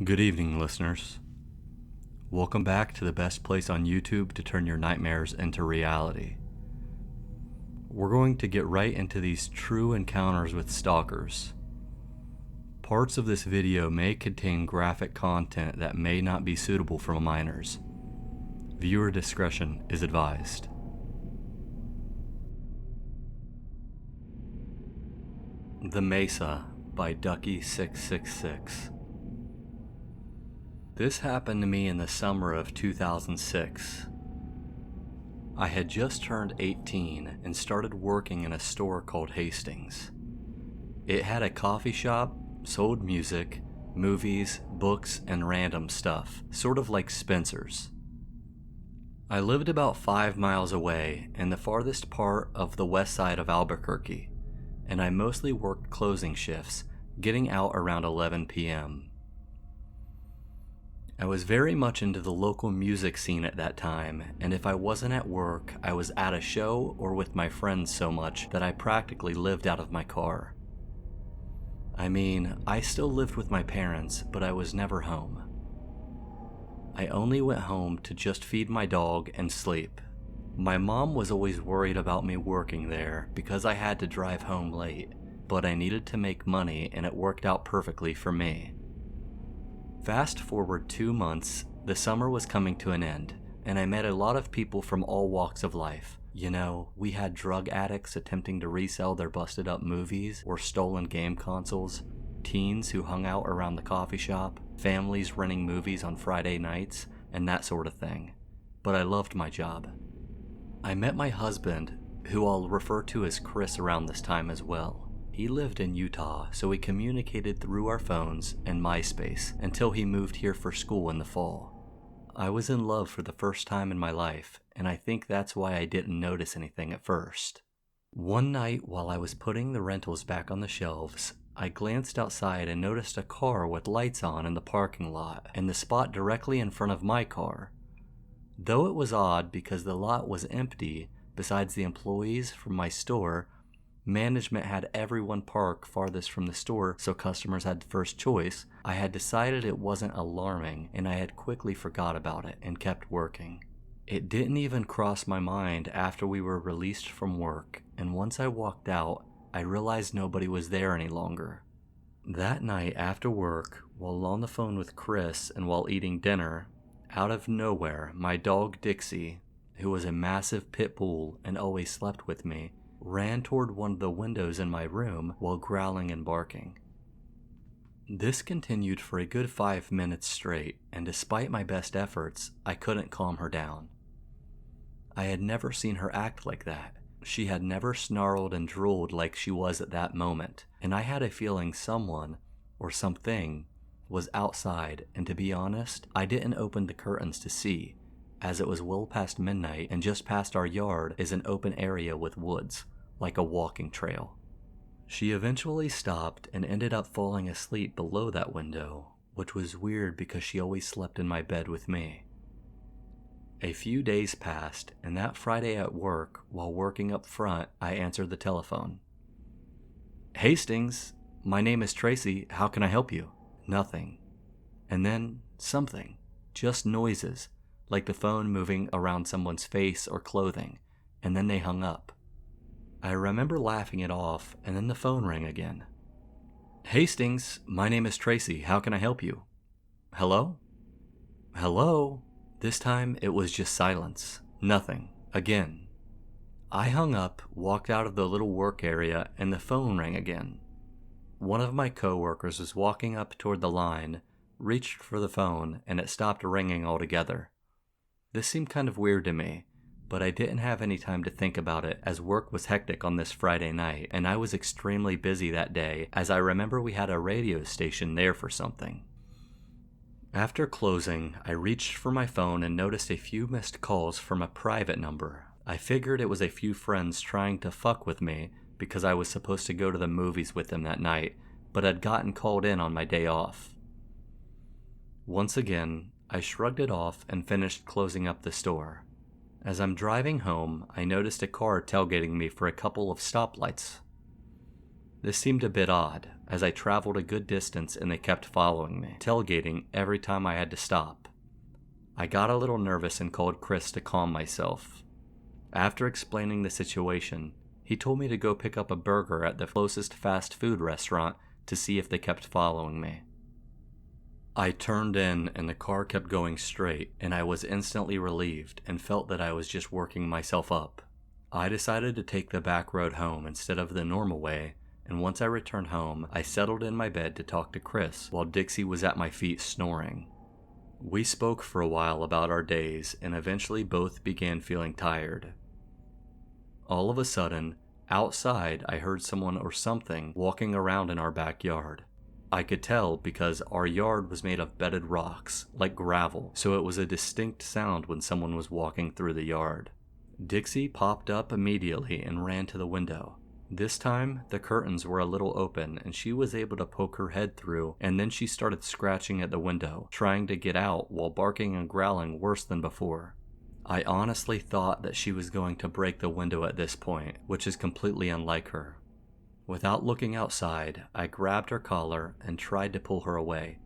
Good evening, listeners. Welcome back to the best place on YouTube to turn your nightmares into reality. We're going to get right into these true encounters with stalkers. Parts of this video may contain graphic content that may not be suitable for minors. Viewer discretion is advised. The Mesa by Ducky666. This happened to me in the summer of 2006. I had just turned 18 and started working in a store called Hastings. It had a coffee shop, sold music, movies, books, and random stuff, sort of like Spencer's. I lived about 5 miles away in the farthest part of the west side of Albuquerque, and I mostly worked closing shifts, getting out around 11 p.m. I was very much into the local music scene at that time, and if I wasn't at work, I was at a show or with my friends so much that I practically lived out of my car. I mean, I still lived with my parents, but I was never home. I only went home to just feed my dog and sleep. My mom was always worried about me working there because I had to drive home late, but I needed to make money and it worked out perfectly for me. Fast forward 2 months, the summer was coming to an end, and I met a lot of people from all walks of life. You know, we had drug addicts attempting to resell their busted up movies or stolen game consoles, teens who hung out around the coffee shop, families renting movies on Friday nights, and that sort of thing. But I loved my job. I met my husband, who I'll refer to as Chris around this time as well. He lived in Utah, so we communicated through our phones and MySpace until he moved here for school in the fall. I was in love for the first time in my life, and I think that's why I didn't notice anything at first. One night while I was putting the rentals back on the shelves, I glanced outside and noticed a car with lights on in the parking lot, and the spot directly in front of my car. Though it was odd because the lot was empty, besides the employees from my store, management had everyone park farthest from the store so customers had first choice. I had decided it wasn't alarming and I had quickly forgot about it and kept working. It didn't even cross my mind after we were released from work, and once I walked out, I realized nobody was there any longer. That night after work, while on the phone with Chris and while eating dinner, out of nowhere, my dog Dixie, who was a massive pit bull and always slept with me, ran toward one of the windows in my room while growling and barking. This continued for a good 5 minutes straight, and despite my best efforts, I couldn't calm her down. I had never seen her act like that. She had never snarled and drooled like she was at that moment, and I had a feeling someone, or something, was outside, and to be honest, I didn't open the curtains to see, as it was well past midnight and just past our yard is an open area with woods, like a walking trail. She eventually stopped and ended up falling asleep below that window, which was weird because she always slept in my bed with me. A few days passed, and that Friday at work, while working up front, I answered the telephone. "Hastings, my name is Tracy, how can I help you?" Nothing. And then something, just noises, like the phone moving around someone's face or clothing, and then they hung up. I remember laughing it off, and then the phone rang again. "Hastings, my name is Tracy, how can I help you?" "Hello? Hello?" This time it was just silence. Nothing. Again. I hung up, walked out of the little work area, and the phone rang again. One of my coworkers was walking up toward the line, reached for the phone, and it stopped ringing altogether. This seemed kind of weird to me, but I didn't have any time to think about it as work was hectic on this Friday night, and I was extremely busy that day as I remember we had a radio station there for something. After closing, I reached for my phone and noticed a few missed calls from a private number. I figured it was a few friends trying to fuck with me because I was supposed to go to the movies with them that night, but had gotten called in on my day off. Once again, I shrugged it off and finished closing up the store. As I'm driving home, I noticed a car tailgating me for a couple of stoplights. This seemed a bit odd, as I traveled a good distance and they kept following me, tailgating every time I had to stop. I got a little nervous and called Chris to calm myself. After explaining the situation, he told me to go pick up a burger at the closest fast food restaurant to see if they kept following me. I turned in and the car kept going straight, and I was instantly relieved and felt that I was just working myself up. I decided to take the back road home instead of the normal way, and once I returned home, I settled in my bed to talk to Chris while Dixie was at my feet snoring. We spoke for a while about our days and eventually both began feeling tired. All of a sudden, outside I heard someone or something walking around in our backyard. I could tell because our yard was made of bedded rocks, like gravel, so it was a distinct sound when someone was walking through the yard. Dixie popped up immediately and ran to the window. This time, the curtains were a little open and she was able to poke her head through, and then she started scratching at the window, trying to get out while barking and growling worse than before. I honestly thought that she was going to break the window at this point, which is completely unlike her. Without looking outside, I grabbed her collar and tried to pull her away.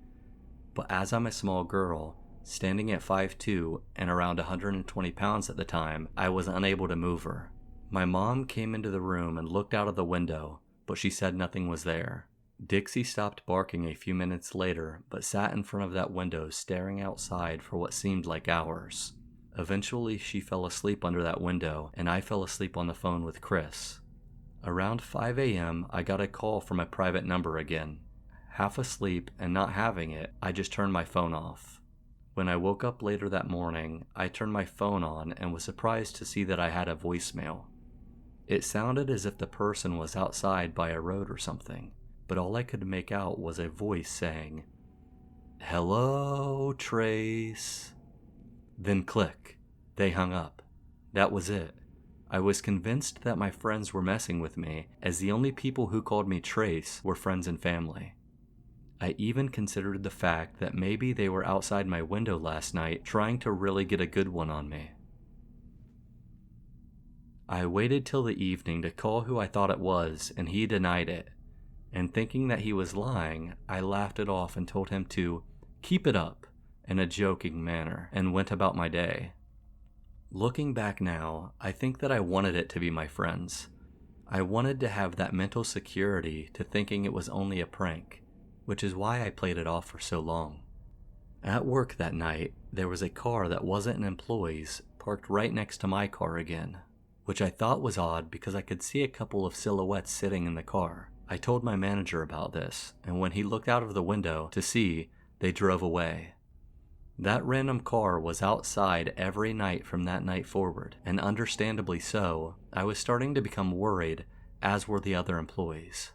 But as I'm a small girl, standing at 5'2" and around 120 pounds at the time, I was unable to move her. My mom came into the room and looked out of the window, but she said nothing was there. Dixie stopped barking a few minutes later, but sat in front of that window staring outside for what seemed like hours. Eventually, she fell asleep under that window, and I fell asleep on the phone with Chris. Around 5 a.m., I got a call from a private number again. Half asleep and not having it, I just turned my phone off. When I woke up later that morning, I turned my phone on and was surprised to see that I had a voicemail. It sounded as if the person was outside by a road or something, but all I could make out was a voice saying, "Hello, Trace." Then click, they hung up. That was it. I was convinced that my friends were messing with me, as the only people who called me Trace were friends and family. I even considered the fact that maybe they were outside my window last night trying to really get a good one on me. I waited till the evening to call who I thought it was, and he denied it. And thinking that he was lying, I laughed it off and told him to keep it up in a joking manner and went about my day. Looking back now, I think that I wanted it to be my friends. I wanted to have that mental security to thinking it was only a prank, which is why I played it off for so long. At work that night, there was a car that wasn't an employee's parked right next to my car again, which I thought was odd because I could see a couple of silhouettes sitting in the car. I told my manager about this, and when he looked out of the window to see, they drove away. That random car was outside every night from that night forward, and understandably so, I was starting to become worried, as were the other employees.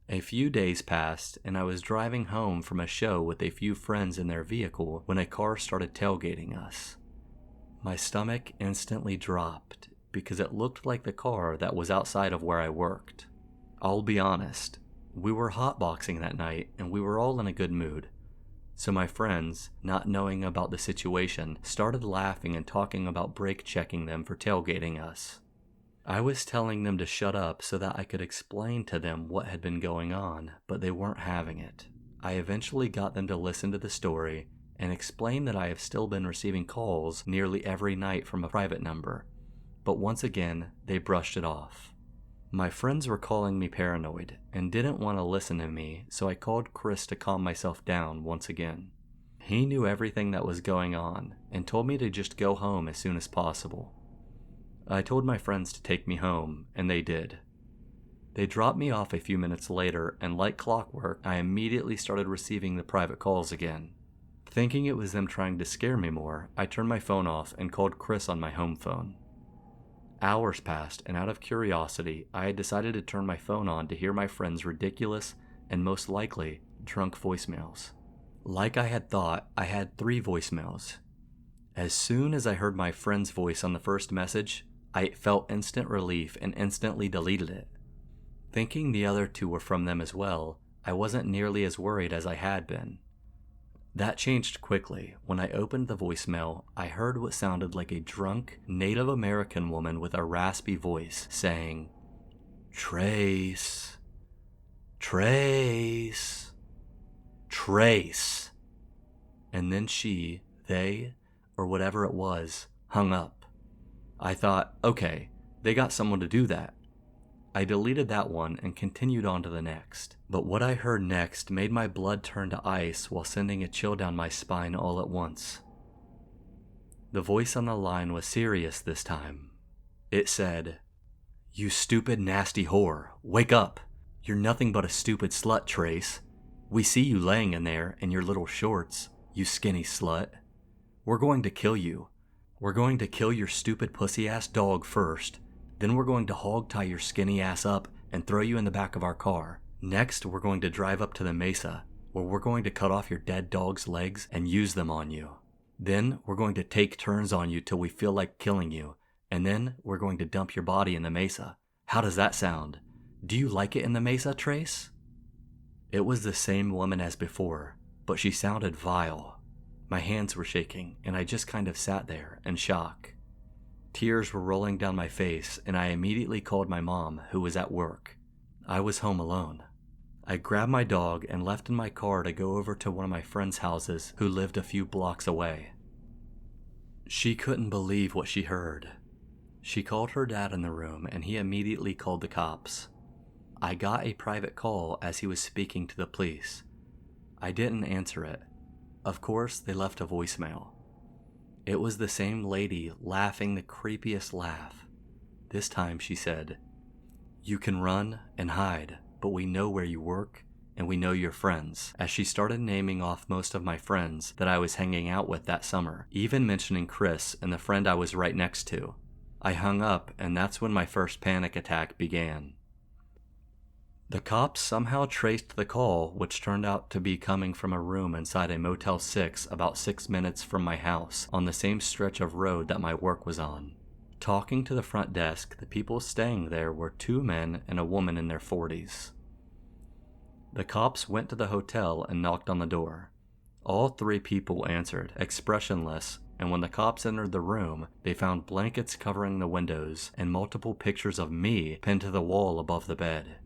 A few days passed, and I was driving home from a show with a few friends in their vehicle when a car started tailgating us. My stomach instantly dropped because it looked like the car that was outside of where I worked. I'll be honest, we were hotboxing that night and we were all in a good mood. So my friends, not knowing about the situation, started laughing and talking about brake checking them for tailgating us. I was telling them to shut up so that I could explain to them what had been going on, but they weren't having it. I eventually got them to listen to the story and explain that I have still been receiving calls nearly every night from a private number, but once again, they brushed it off. My friends were calling me paranoid and didn't want to listen to me, so I called Chris to calm myself down once again. He knew everything that was going on and told me to just go home as soon as possible. I told my friends to take me home, and they did. They dropped me off a few minutes later, and like clockwork, I immediately started receiving the private calls again. Thinking it was them trying to scare me more, I turned my phone off and called Chris on my home phone. Hours passed, and out of curiosity, I had decided to turn my phone on to hear my friends' ridiculous and most likely drunk voicemails. Like I had thought, I had 3 voicemails. As soon as I heard my friend's voice on the first message, I felt instant relief and instantly deleted it. Thinking the other 2 were from them as well, I wasn't nearly as worried as I had been. That changed quickly. When I opened the voicemail, I heard what sounded like a drunk Native American woman with a raspy voice saying, "Trace." "Trace, Trace." And then they, or whatever it was, hung up. I thought, okay, they got someone to do that. I deleted that one and continued on to the next. But what I heard next made my blood turn to ice while sending a chill down my spine all at once. The voice on the line was serious this time. It said, "You stupid, nasty whore, wake up. You're nothing but a stupid slut, Trace. We see you laying in there in your little shorts, you skinny slut. We're going to kill you. We're going to kill your stupid pussy-ass dog first. Then we're going to hog-tie your skinny ass up and throw you in the back of our car. Next, we're going to drive up to the Mesa, where we're going to cut off your dead dog's legs and use them on you. Then, we're going to take turns on you till we feel like killing you, and then we're going to dump your body in the Mesa. How does that sound? Do you like it in the Mesa, Trace?" It was the same woman as before, but she sounded vile. My hands were shaking, and I just kind of sat there in shock. Tears were rolling down my face, and I immediately called my mom, who was at work. I was home alone. I grabbed my dog and left in my car to go over to one of my friends' houses who lived a few blocks away. She couldn't believe what she heard. She called her dad in the room, and he immediately called the cops. I got a private call as he was speaking to the police. I didn't answer it. Of course, they left a voicemail. It was the same lady laughing the creepiest laugh. This time she said, "You can run and hide, but we know where you work and we know your friends," as she started naming off most of my friends that I was hanging out with that summer, even mentioning Chris and the friend I was right next to. I hung up, and that's when my first panic attack began. The cops somehow traced the call, which turned out to be coming from a room inside a Motel 6 about 6 minutes from my house on the same stretch of road that my work was on. Talking to the front desk, the people staying there were 2 men and a woman in their 40s. The cops went to the hotel and knocked on the door. All 3 people answered, expressionless, and when the cops entered the room, they found blankets covering the windows and multiple pictures of me pinned to the wall above the bed.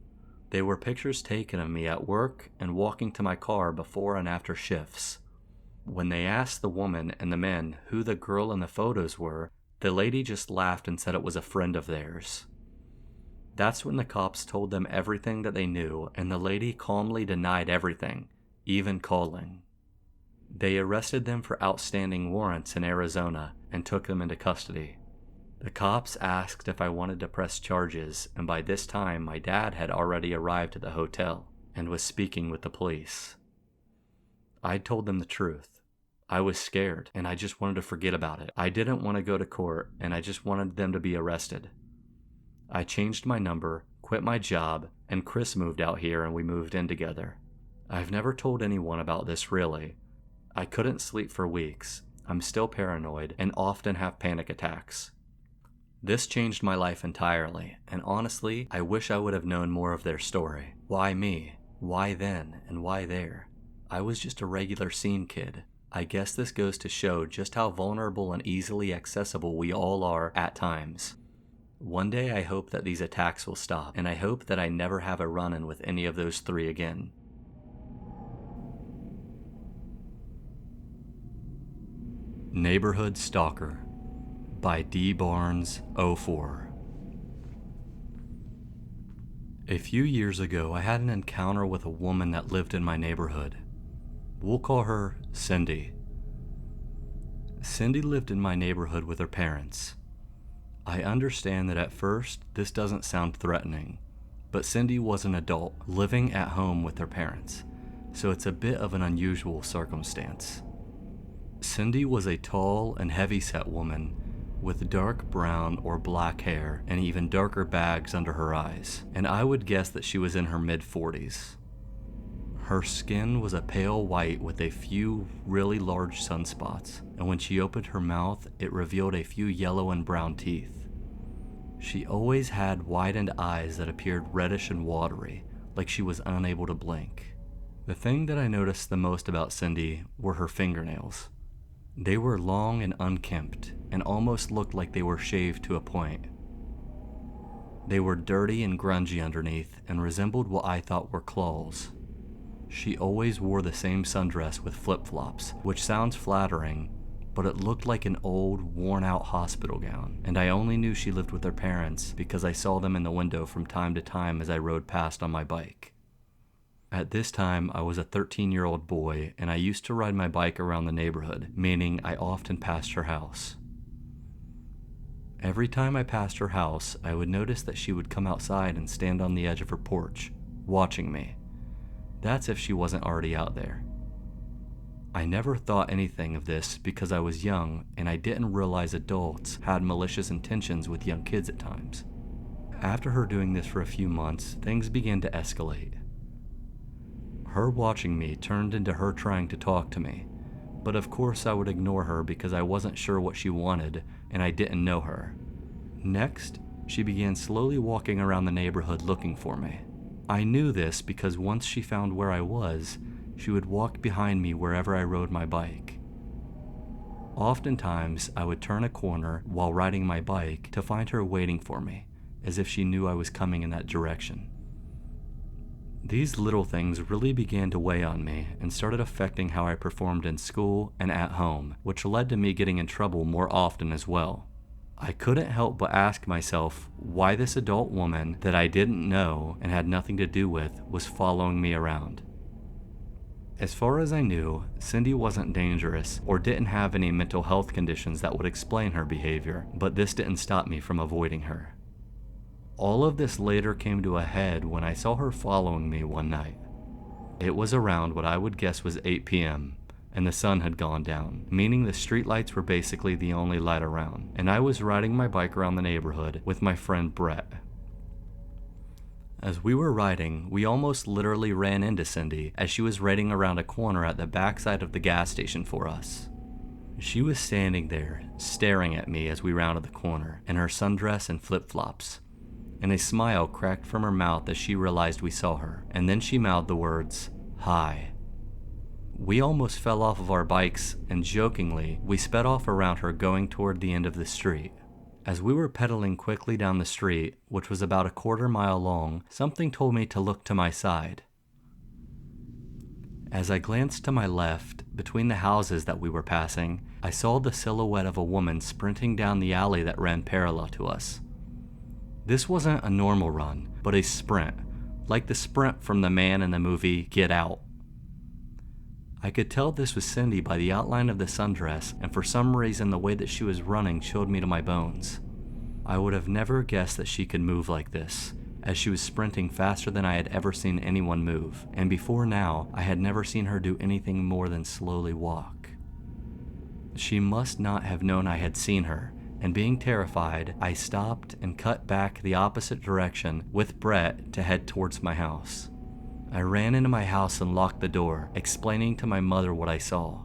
They were pictures taken of me at work and walking to my car before and after shifts. When they asked the woman and the men who the girl in the photos were, the lady just laughed and said it was a friend of theirs. That's when the cops told them everything that they knew, and the lady calmly denied everything, even calling. They arrested them for outstanding warrants in Arizona and took them into custody. The cops asked if I wanted to press charges, and by this time my dad had already arrived at the hotel and was speaking with the police. I told them the truth. I was scared, and I just wanted to forget about it. I didn't want to go to court, and I just wanted them to be arrested. I changed my number, quit my job, and Chris moved out here and we moved in together. I've never told anyone about this really. I couldn't sleep for weeks. I'm still paranoid and often have panic attacks. This changed my life entirely, and honestly, I wish I would have known more of their story. Why me? Why then? And why there? I was just a regular scene kid. I guess this goes to show just how vulnerable and easily accessible we all are at times. One day I hope that these attacks will stop, and I hope that I never have a run-in with any of those 3 again. Neighborhood Stalker by D. Barnes, 04. A few years ago, I had an encounter with a woman that lived in my neighborhood. We'll call her Cindy. Cindy lived in my neighborhood with her parents. I understand that at first, this doesn't sound threatening, but Cindy was an adult living at home with her parents, so it's a bit of an unusual circumstance. Cindy was a tall and heavy-set woman with dark brown or black hair and even darker bags under her eyes, and I would guess that she was in her mid-40s. Her skin was a pale white with a few really large sunspots, and when she opened her mouth, it revealed a few yellow and brown teeth. She always had widened eyes that appeared reddish and watery, like she was unable to blink. The thing that I noticed the most about Cindy were her fingernails. They were long and unkempt, and almost looked like they were shaved to a point. They were dirty and grungy underneath and resembled what I thought were claws. She always wore the same sundress with flip-flops, which sounds flattering, but it looked like an old, worn-out hospital gown, and I only knew she lived with her parents because I saw them in the window from time to time as I rode past on my bike. At this time, I was a 13-year-old boy, and I used to ride my bike around the neighborhood, meaning I often passed her house. Every time I passed her house, I would notice that she would come outside and stand on the edge of her porch, watching me. That's if she wasn't already out there. I never thought anything of this because I was young and I didn't realize adults had malicious intentions with young kids at times. After her doing this for a few months, things began to escalate. Her watching me turned into her trying to talk to me, but of course I would ignore her because I wasn't sure what she wanted and I didn't know her. Next, she began slowly walking around the neighborhood looking for me. I knew this because once she found where I was, she would walk behind me wherever I rode my bike. Oftentimes, I would turn a corner while riding my bike to find her waiting for me, as if she knew I was coming in that direction. These little things really began to weigh on me and started affecting how I performed in school and at home, which led to me getting in trouble more often as well. I couldn't help but ask myself why this adult woman that I didn't know and had nothing to do with was following me around. As far as I knew, Cindy wasn't dangerous or didn't have any mental health conditions that would explain her behavior, but this didn't stop me from avoiding her. All of this later came to a head when I saw her following me one night. It was around what I would guess was 8 p.m., and the sun had gone down, meaning the streetlights were basically the only light around, and I was riding my bike around the neighborhood with my friend Brett. As we were riding, we almost literally ran into Cindy as she was riding around a corner at the backside of the gas station for us. She was standing there, staring at me as we rounded the corner, in her sundress and flip-flops, and a smile cracked from her mouth as she realized we saw her, and then she mouthed the words, "Hi." We almost fell off of our bikes, and jokingly, we sped off around her going toward the end of the street. As we were pedaling quickly down the street, which was about a quarter-mile long, something told me to look to my side. As I glanced to my left, between the houses that we were passing, I saw the silhouette of a woman sprinting down the alley that ran parallel to us. This wasn't a normal run, but a sprint, like the sprint from the man in the movie Get Out. I could tell this was Cindy by the outline of the sundress, and for some reason the way that she was running chilled me to my bones. I would have never guessed that she could move like this, as she was sprinting faster than I had ever seen anyone move, and before now, I had never seen her do anything more than slowly walk. She must not have known I had seen her, and being terrified, I stopped and cut back the opposite direction with Brett to head towards my house. I ran into my house and locked the door, explaining to my mother what I saw.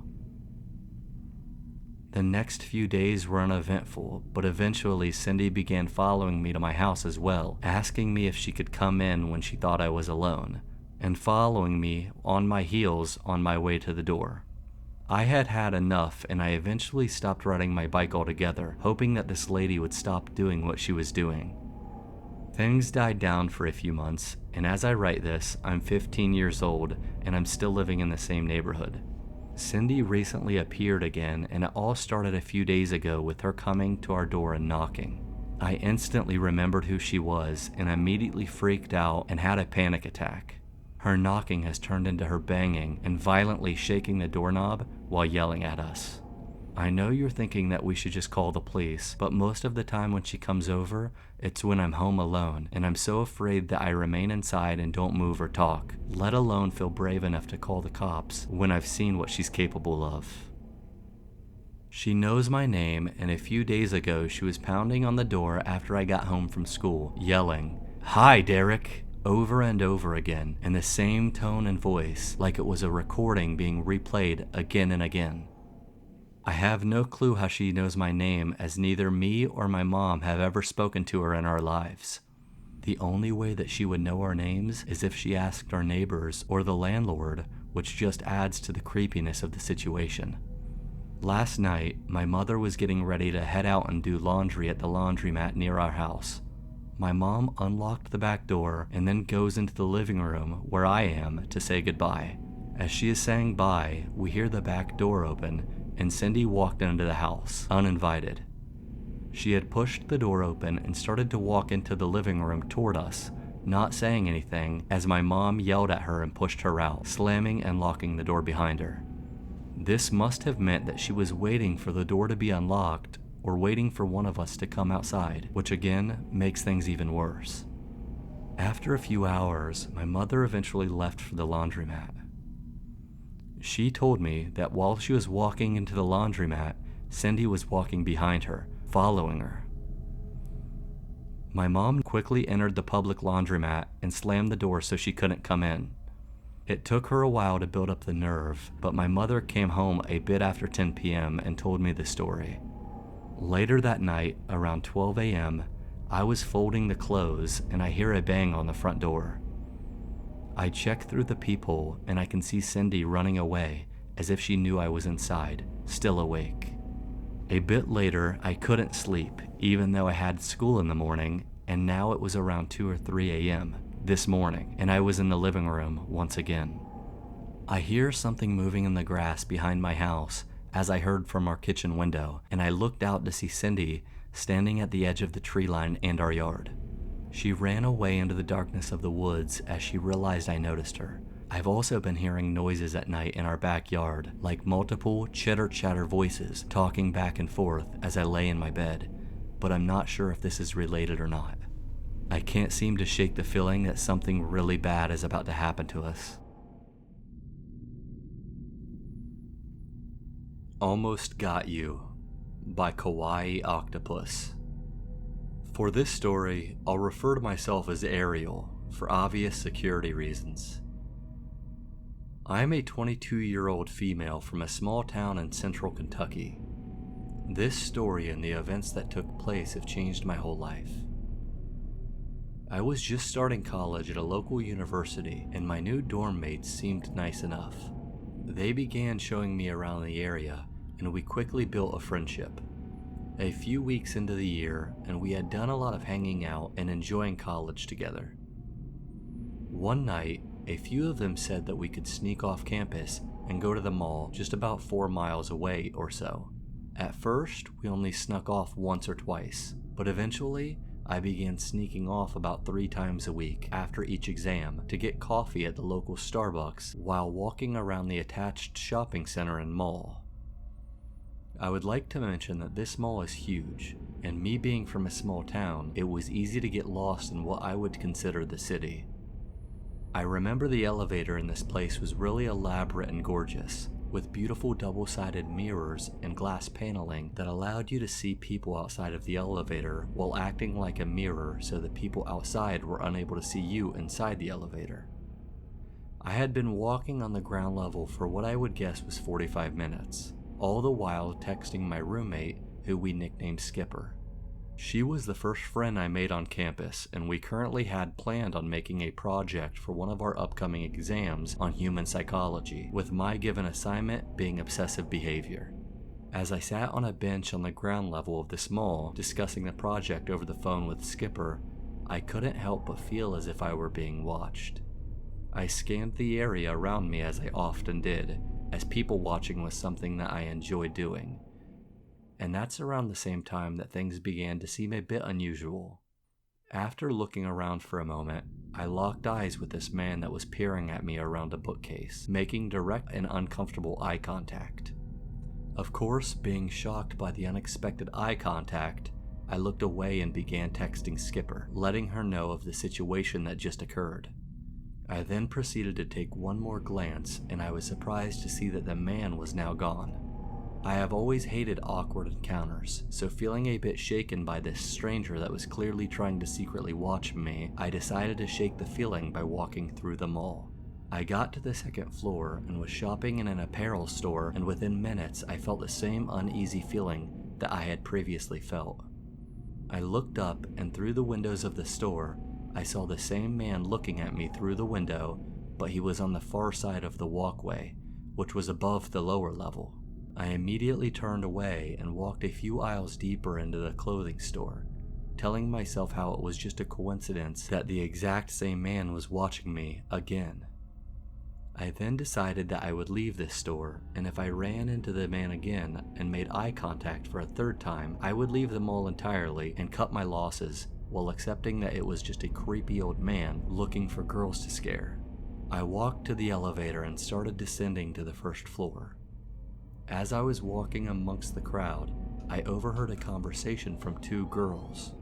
The next few days were uneventful, but eventually Cindy began following me to my house as well, asking me if she could come in when she thought I was alone, and following me on my heels on my way to the door. I had had enough, and I eventually stopped riding my bike altogether, hoping that this lady would stop doing what she was doing. Things died down for a few months, and as I write this, I'm 15 years old, and I'm still living in the same neighborhood. Cindy recently appeared again, and it all started a few days ago with her coming to our door and knocking. I instantly remembered who she was, and immediately freaked out and had a panic attack. Her knocking has turned into her banging and violently shaking the doorknob while yelling at us. I know you're thinking that we should just call the police, but most of the time when she comes over, it's when I'm home alone, and I'm so afraid that I remain inside and don't move or talk, let alone feel brave enough to call the cops when I've seen what she's capable of. She knows my name, and a few days ago she was pounding on the door after I got home from school, yelling, "Hi, Derek!" over and over again, in the same tone and voice, like it was a recording being replayed again and again. I have no clue how she knows my name, as neither me or my mom have ever spoken to her in our lives. The only way that she would know our names is if she asked our neighbors or the landlord, which just adds to the creepiness of the situation. Last night, my mother was getting ready to head out and do laundry at the laundromat near our house. My mom unlocked the back door and then goes into the living room where I am to say goodbye. As she is saying bye, we hear the back door open and Cindy walked into the house, uninvited. She had pushed the door open and started to walk into the living room toward us, not saying anything as my mom yelled at her and pushed her out, slamming and locking the door behind her. This must have meant that she was waiting for the door to be unlocked or waiting for one of us to come outside, which again makes things even worse. After a few hours, my mother eventually left for the laundromat. She told me that while she was walking into the laundromat, Cindy was walking behind her, following her. My mom quickly entered the public laundromat and slammed the door so she couldn't come in. It took her a while to build up the nerve, but my mother came home a bit after 10 p.m. and told me the story. Later that night, around 12 a.m., I was folding the clothes and I hear a bang on the front door. I check through the peephole and I can see Cindy running away as if she knew I was inside, still awake. A bit later, I couldn't sleep even though I had school in the morning, and now it was around 2 or 3 a.m. this morning and I was in the living room once again. I hear something moving in the grass behind my house as I heard from our kitchen window, and I looked out to see Cindy standing at the edge of the tree line and our yard. She ran away into the darkness of the woods as she realized I noticed her. I've also been hearing noises at night in our backyard, like multiple chitter-chatter voices talking back and forth as I lay in my bed, but I'm not sure if this is related or not. I can't seem to shake the feeling that something really bad is about to happen to us. Almost Got You by Kawaii Octopus. For this story, I'll refer to myself as Ariel for obvious security reasons. I am a 22-year-old female from a small town in central Kentucky. This story and the events that took place have changed my whole life. I was just starting college at a local university and my new dorm mates seemed nice enough. They began showing me around the area and we quickly built a friendship. A few weeks into the year, and we had done a lot of hanging out and enjoying college together. One night, a few of them said that we could sneak off campus and go to the mall just about 4 miles away or so. At first, we only snuck off once or twice, but eventually, I began sneaking off about 3 times a week after each exam to get coffee at the local Starbucks while walking around the attached shopping center and mall. I would like to mention that this mall is huge, and me being from a small town, it was easy to get lost in what I would consider the city. I remember the elevator in this place was really elaborate and gorgeous, with beautiful double-sided mirrors and glass paneling that allowed you to see people outside of the elevator while acting like a mirror so the people outside were unable to see you inside the elevator. I had been walking on the ground level for what I would guess was 45 minutes. All the while texting my roommate, who we nicknamed Skipper. She was the first friend I made on campus, and we currently had planned on making a project for one of our upcoming exams on human psychology, with my given assignment being obsessive behavior. As I sat on a bench on the ground level of this mall, discussing the project over the phone with Skipper, I couldn't help but feel as if I were being watched. I scanned the area around me as I often did, as people watching was something that I enjoyed doing. And that's around the same time that things began to seem a bit unusual. After looking around for a moment, I locked eyes with this man that was peering at me around a bookcase, making direct and uncomfortable eye contact. Of course, being shocked by the unexpected eye contact, I looked away and began texting Skipper, letting her know of the situation that just occurred. I then proceeded to take one more glance, and I was surprised to see that the man was now gone. I have always hated awkward encounters, so feeling a bit shaken by this stranger that was clearly trying to secretly watch me, I decided to shake the feeling by walking through the mall. I got to the second floor and was shopping in an apparel store, and within minutes I felt the same uneasy feeling that I had previously felt. I looked up, and through the windows of the store, I saw the same man looking at me through the window, but he was on the far side of the walkway, which was above the lower level. I immediately turned away and walked a few aisles deeper into the clothing store. telling myself how it was just a coincidence that the exact same man was watching me again. I then decided that I would leave this store, and if I ran into the man again and made eye contact for a third time, I would leave the mall entirely and cut my losses, while accepting that it was just a creepy old man looking for girls to scare. I walked to the elevator and started descending to the first floor. As I was walking amongst the crowd, I overheard a conversation from two girls.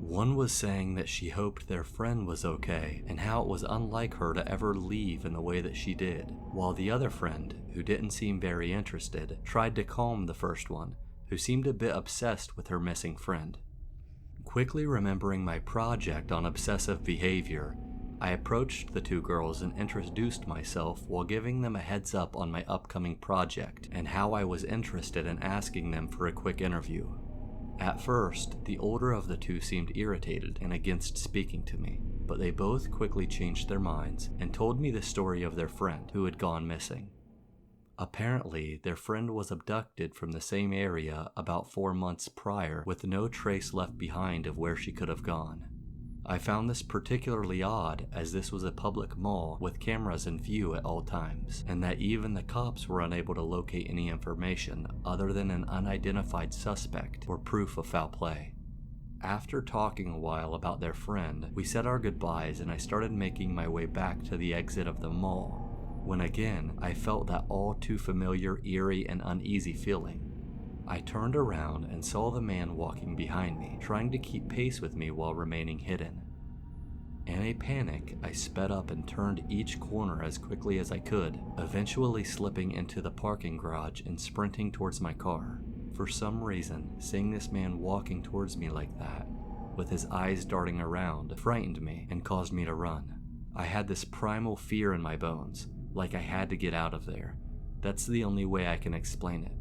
One was saying that she hoped their friend was okay and how it was unlike her to ever leave in the way that she did, while the other friend, who didn't seem very interested, tried to calm the first one, who seemed a bit obsessed with her missing friend. Quickly remembering my project on obsessive behavior, I approached the two girls and introduced myself while giving them a heads up on my upcoming project and how I was interested in asking them for a quick interview. At first, the older of the two seemed irritated and against speaking to me, but they both quickly changed their minds and told me the story of their friend who had gone missing. Apparently, their friend was abducted from the same area about 4 months prior with no trace left behind of where she could have gone. I found this particularly odd as this was a public mall with cameras in view at all times, and that even the cops were unable to locate any information other than an unidentified suspect or proof of foul play. After talking a while about their friend, we said our goodbyes and I started making my way back to the exit of the mall, when again I felt that all too familiar, eerie, and uneasy feeling. I turned around and saw the man walking behind me, trying to keep pace with me while remaining hidden. In a panic, I sped up and turned each corner as quickly as I could, eventually slipping into the parking garage and sprinting towards my car. For some reason, seeing this man walking towards me like that, with his eyes darting around, frightened me and caused me to run. I had this primal fear in my bones, like I had to get out of there. That's the only way I can explain it.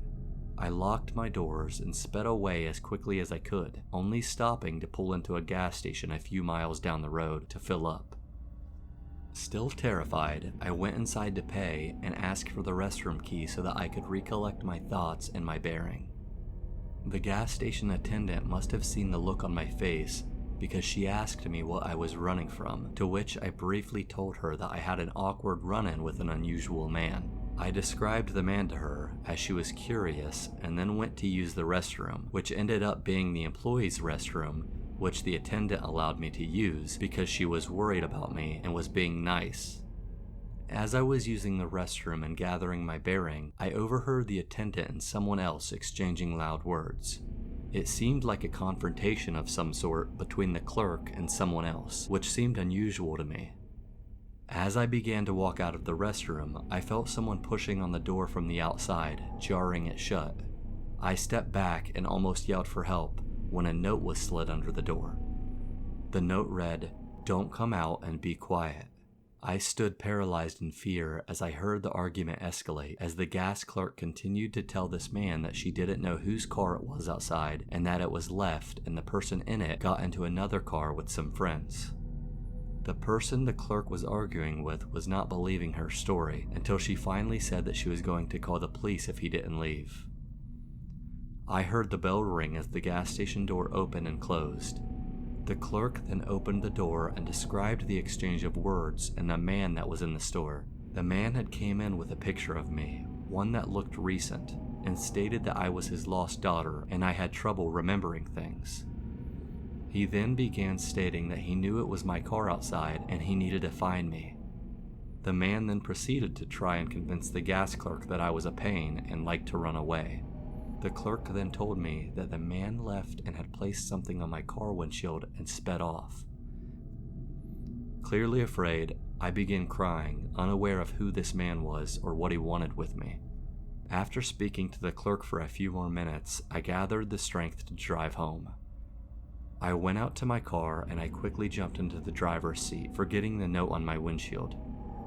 I locked my doors and sped away as quickly as I could, only stopping to pull into a gas station a few miles down the road to fill up. Still terrified, I went inside to pay and asked for the restroom key so that I could recollect my thoughts and my bearing. The gas station attendant must have seen the look on my face because she asked me what I was running from, to which I briefly told her that I had an awkward run-in with an unusual man. I described the man to her as she was curious and then went to use the restroom, which ended up being the employee's restroom, which the attendant allowed me to use because she was worried about me and was being nice. As I was using the restroom and gathering my bearing, I overheard the attendant and someone else exchanging loud words. It seemed like a confrontation of some sort between the clerk and someone else, which seemed unusual to me. As I began to walk out of the restroom, I felt someone pushing on the door from the outside, jarring it shut. I stepped back and almost yelled for help when a note was slid under the door. The note read, "Don't come out and be quiet." I stood paralyzed in fear as I heard the argument escalate as the gas clerk continued to tell this man that she didn't know whose car it was outside and that it was left and the person in it got into another car with some friends. The person the clerk was arguing with was not believing her story until she finally said that she was going to call the police if he didn't leave. I heard the bell ring as the gas station door opened and closed. The clerk then opened the door and described the exchange of words and the man that was in the store. The man had came in with a picture of me, one that looked recent, and stated that I was his lost daughter and I had trouble remembering things. He then began stating that he knew it was my car outside and he needed to find me. The man then proceeded to try and convince the gas clerk that I was a pain and liked to run away. The clerk then told me that the man left and had placed something on my car windshield and sped off. Clearly afraid, I began crying, unaware of who this man was or what he wanted with me. After speaking to the clerk for a few more minutes, I gathered the strength to drive home. I went out to my car and I quickly jumped into the driver's seat, forgetting the note on my windshield.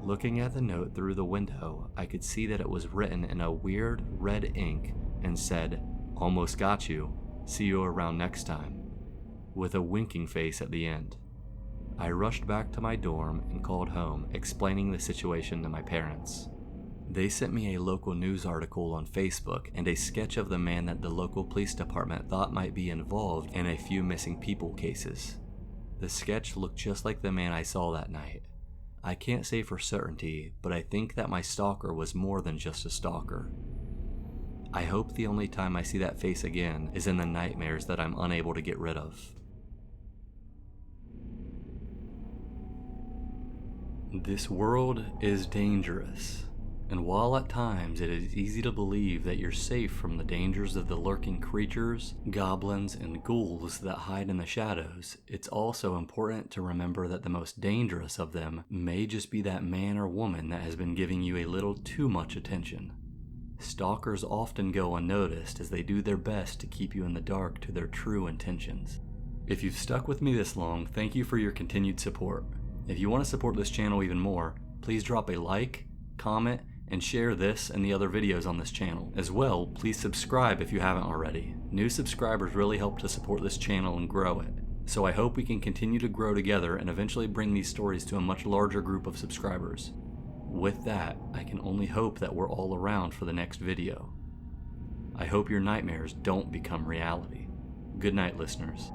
Looking at the note through the window, I could see that it was written in a weird red ink and said, "Almost got you. See you around next time," with a winking face at the end. I rushed back to my dorm and called home, explaining the situation to my parents. They sent me a local news article on Facebook and a sketch of the man that the local police department thought might be involved in a few missing people cases. The sketch looked just like the man I saw that night. I can't say for certainty, but I think that my stalker was more than just a stalker. I hope the only time I see that face again is in the nightmares that I'm unable to get rid of. This world is dangerous, and while at times it is easy to believe that you're safe from the dangers of the lurking creatures, goblins, and ghouls that hide in the shadows, it's also important to remember that the most dangerous of them may just be that man or woman that has been giving you a little too much attention. Stalkers often go unnoticed as they do their best to keep you in the dark to their true intentions. If you've stuck with me this long, thank you for your continued support. If you want to support this channel even more, please drop a like, comment, and share this and the other videos on this channel. As well, please subscribe if you haven't already. New subscribers really help to support this channel and grow it. So I hope we can continue to grow together and eventually bring these stories to a much larger group of subscribers. With that, I can only hope that we're all around for the next video. I hope your nightmares don't become reality. Good night, listeners.